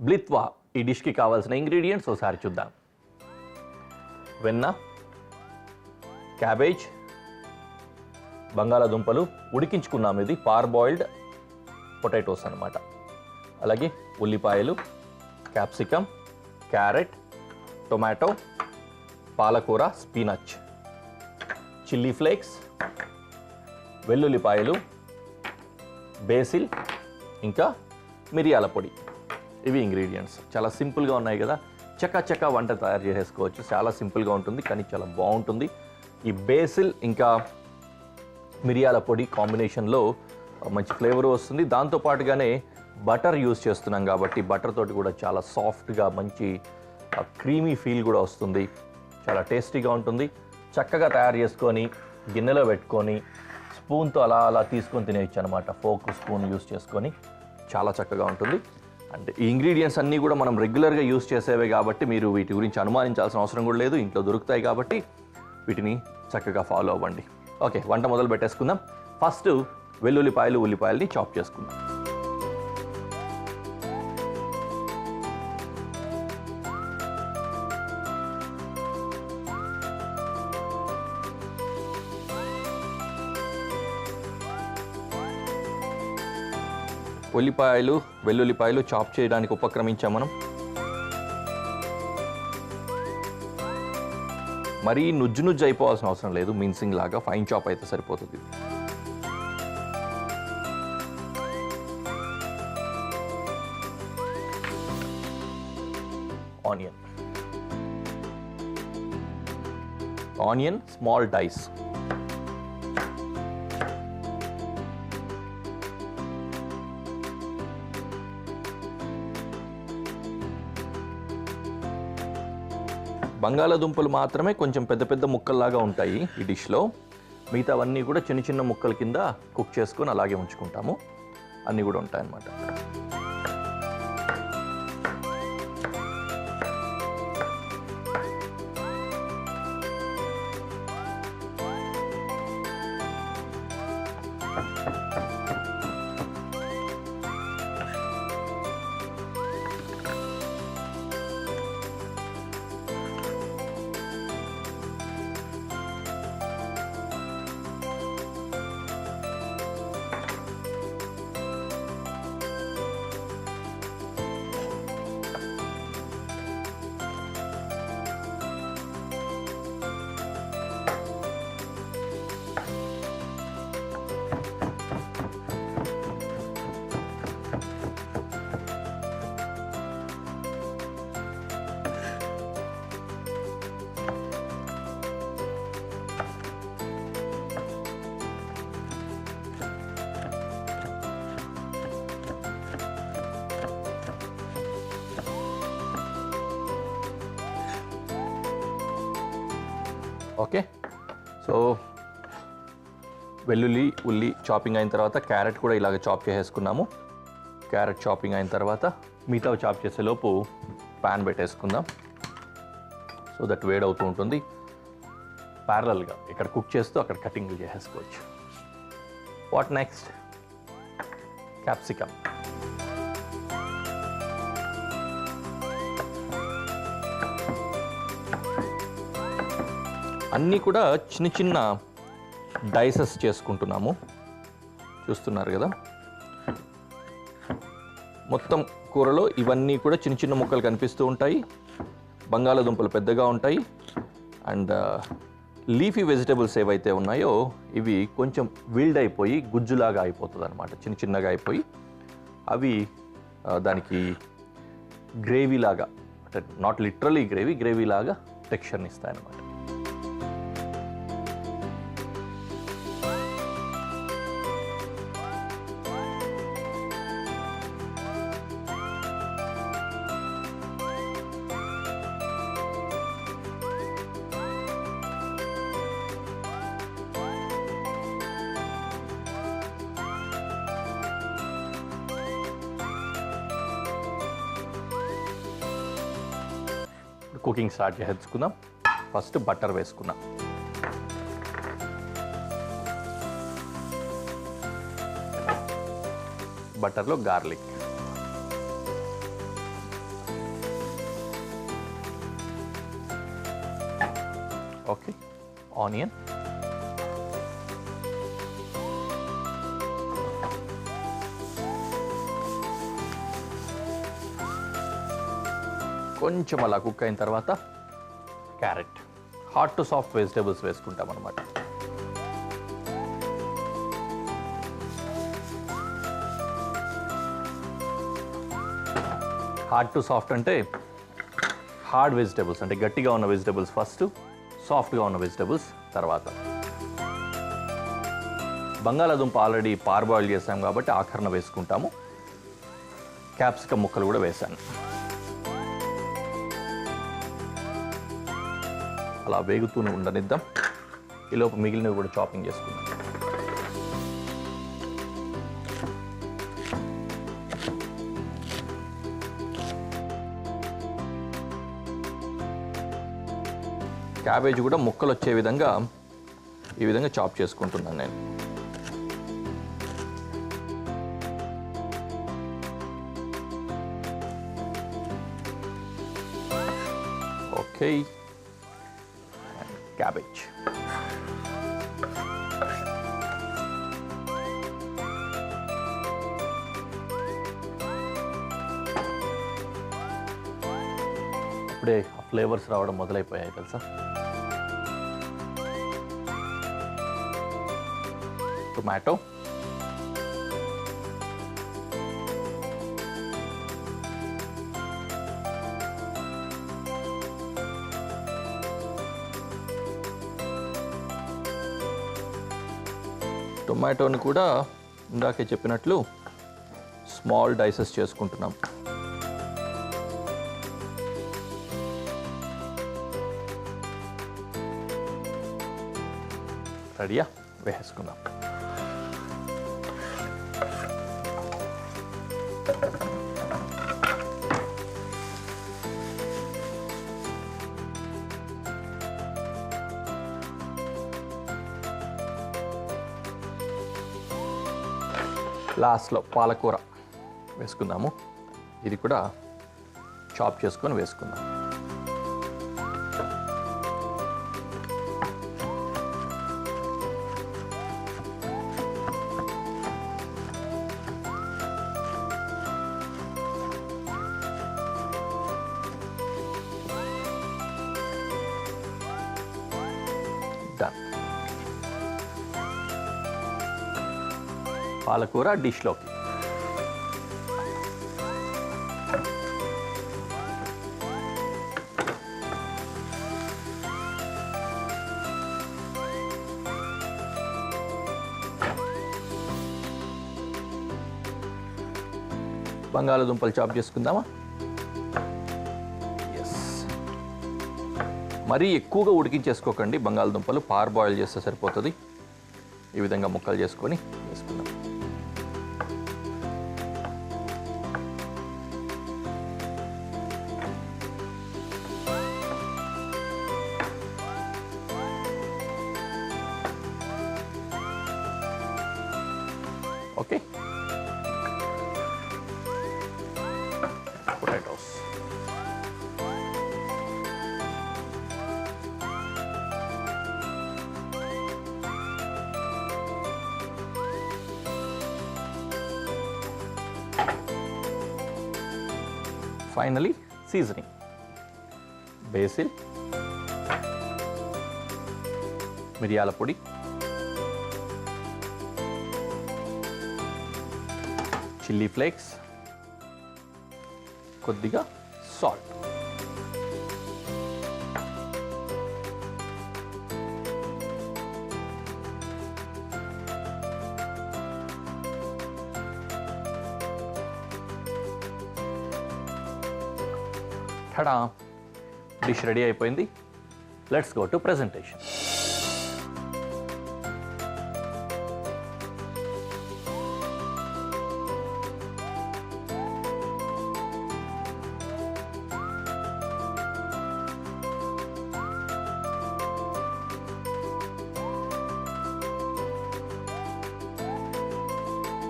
బ్లిత్వా ఈ డిష్కి కావాల్సిన ఇంగ్రీడియంట్స్ ఒకసారి చూద్దాం. వెన్న, క్యాబేజ్, బంగాళాదుంపలు ఉడికించుకున్నాం, ఇది పార్బాయిల్డ్ పొటాటోస్ అన్నమాట. అలాగే ఉల్లిపాయలు, క్యాప్సికమ్, క్యారెట్, టొమాటో, పాలకూర, స్పినచ్, చిల్లీ ఫ్లేక్స్, వెల్లుల్లిపాయలు, బేసిల్, ఇంకా మిరియాల పొడి. ఇవి ఇంగ్రీడియంట్స్. చాలా సింపుల్గా ఉన్నాయి కదా, చక్క వంట తయారు చేసేసుకోవచ్చు. చాలా సింపుల్గా ఉంటుంది కానీ చాలా బాగుంటుంది. ఈ బేసిల్ ఇంకా మిరియాల పొడి కాంబినేషన్లో మంచి ఫ్లేవర్ వస్తుంది. దాంతోపాటుగానే బటర్ యూస్ చేస్తున్నాం కాబట్టి బటర్ తోటి కూడా చాలా సాఫ్ట్గా మంచి క్రీమీ ఫీల్ కూడా వస్తుంది. చాలా టేస్టీగా ఉంటుంది. చక్కగా తయారు చేసుకొని గిన్నెలో పెట్టుకొని స్పూన్తో అలా తీసుకొని తినేయచ్చు అనమాట. ఫోక్ స్పూన్ యూస్ చేసుకొని చాలా చక్కగా ఉంటుంది. అంటే ఈ ఇంగ్రీడియంట్స్ అన్నీ కూడా మనం రెగ్యులర్గా యూస్ చేసేవే కాబట్టి మీరు వీటి గురించి అనుమానించాల్సిన అవసరం కూడా లేదు. ఇంట్లో దొరుకుతాయి కాబట్టి వీటిని చక్కగా ఫాలో అవ్వండి. ఓకే, వంట మొదలు పెట్టేసుకుందాం. ఫస్ట్ వెల్లుల్లిపాయలు, ఉల్లిపాయలని చాప్ చేసుకుందాం. ఉల్లిపాయలు, వెల్లుల్లిపాయలు చాప్ చేయడానికి ఉపక్రమించాం మనం. మరీ నుజ్జు అయిపోవాల్సిన అవసరం లేదు, మిన్సింగ్ లాగా ఫైన్ చాప్ అయితే సరిపోతుంది. ఆనియన్ స్మాల్ డైస్, బంగాళాదుంపలు మాత్రమే కొంచెం పెద్ద ముక్కల్లాగా ఉంటాయి ఈ డిష్లో. మిగతావన్నీ కూడా చిన్న ముక్కల కింద కుక్ చేసుకొని అలాగే ఉంచుకుంటాము. అన్నీ కూడా ఉంటాయన్నమాట. ఓకే, సో వెల్లుల్లి, ఉల్లి చాపింగ్ అయిన తర్వాత క్యారెట్ కూడా ఇలాగ చాప్ చేసేసుకున్నాము. క్యారెట్ చాపింగ్ అయిన తర్వాత మిగతా చాప్ చేసేలోపు ప్యాన్ పెట్టేసుకుందాం. సో దట్ వేడవుతూ ఉంటుంది. ప్యారలల్గా ఇక్కడ కుక్ చేస్తూ అక్కడ కటింగ్ చేసేసుకోవచ్చు. What next? క్యాప్సికమ్. అన్నీ కూడా చిన్న డైసెస్ చేసుకుంటున్నాము. చూస్తున్నారు కదా, మొత్తం కూరలో ఇవన్నీ కూడా చిన్న ముక్కలు కనిపిస్తూ ఉంటాయి. బంగాళాదుంపలు పెద్దగా ఉంటాయి. అండ్ లీఫీ వెజిటబుల్స్ ఏవైతే ఉన్నాయో ఇవి కొంచెం విల్డ్ అయిపోయి గుజ్జులాగా అయిపోతుంది అనమాట. చిన్నగా అయిపోయి అవి దానికి గ్రేవీలాగా, అంటే నాట్ లిటరలీ గ్రేవీలాగా టెక్స్చర్ని ఇస్తాయి అన్నమాట. కుకింగ్ స్టార్ట్ చేసుకుందాం. ఫస్ట్ బటర్ వేసుకుందాం. బటర్లో గార్లిక్, ఆనియన్, కొంచెం అలా కుక్ అయిన తర్వాత carrot, hot to soft vegetables వేసుకుంటాం అన్నమాట. హార్డ్ టు సాఫ్ట్ అంటే హార్డ్ వెజిటేబుల్స్ అంటే గట్టిగా ఉన్న వెజిటేబుల్స్ ఫస్ట్, సాఫ్ట్గా ఉన్న వెజిటేబుల్స్ తర్వాత. బంగాళాదుంప ఆల్రెడీ పార్బాయిల్ చేసాం కాబట్టి ఆఖరణ వేసుకుంటాము. క్యాప్సికమ్ ముక్కలు కూడా వేసాను. అలా వేగుతూనే ఉండనిద్దాం. ఈలోపు మిగిలినవి కూడా చాపింగ్ చేసుకుందాం. క్యాబేజ్ కూడా ముక్కలు వచ్చే విధంగా ఈ విధంగా చాప్ చేసుకుంటున్నాను నేను. Okay, cabbage. ఇప్పుడే ఫ్లేవర్స్ రావడం మొదలైపోయాయి తెలుసా. టొమాటో, టొమాటోని కూడా ఇందాకే చెప్పినట్లు స్మాల్ డైసెస్ చేసుకుంటున్నాం. రెడీయా? వేసుకుందాం. లాస్ట్లో పాలకూర వేసుకుందాము. ఇది కూడా చాప్ చేసుకొని వేసుకుందాం. డన్. పాలకూర డిష్లోకి. బంగాళాదుంపలు చాప్ చేసుకుందామా? ఎస్. మరీ ఎక్కువగా ఉడికించేసుకోకండి బంగాళాదుంపలు, పార్బాయిల్ చేస్తే సరిపోతుంది. ఈ విధంగా ముక్కలు చేసుకొని వేసుకుందాం. Okay, potatoes. Finally seasoning, basil, మిరియాల పొడి, చిల్లీ ఫ్లేక్స్, కొద్దిగా సాల్ట్. టడా! డిష్ రెడీ అయిపోయింది. Let's go to presentation.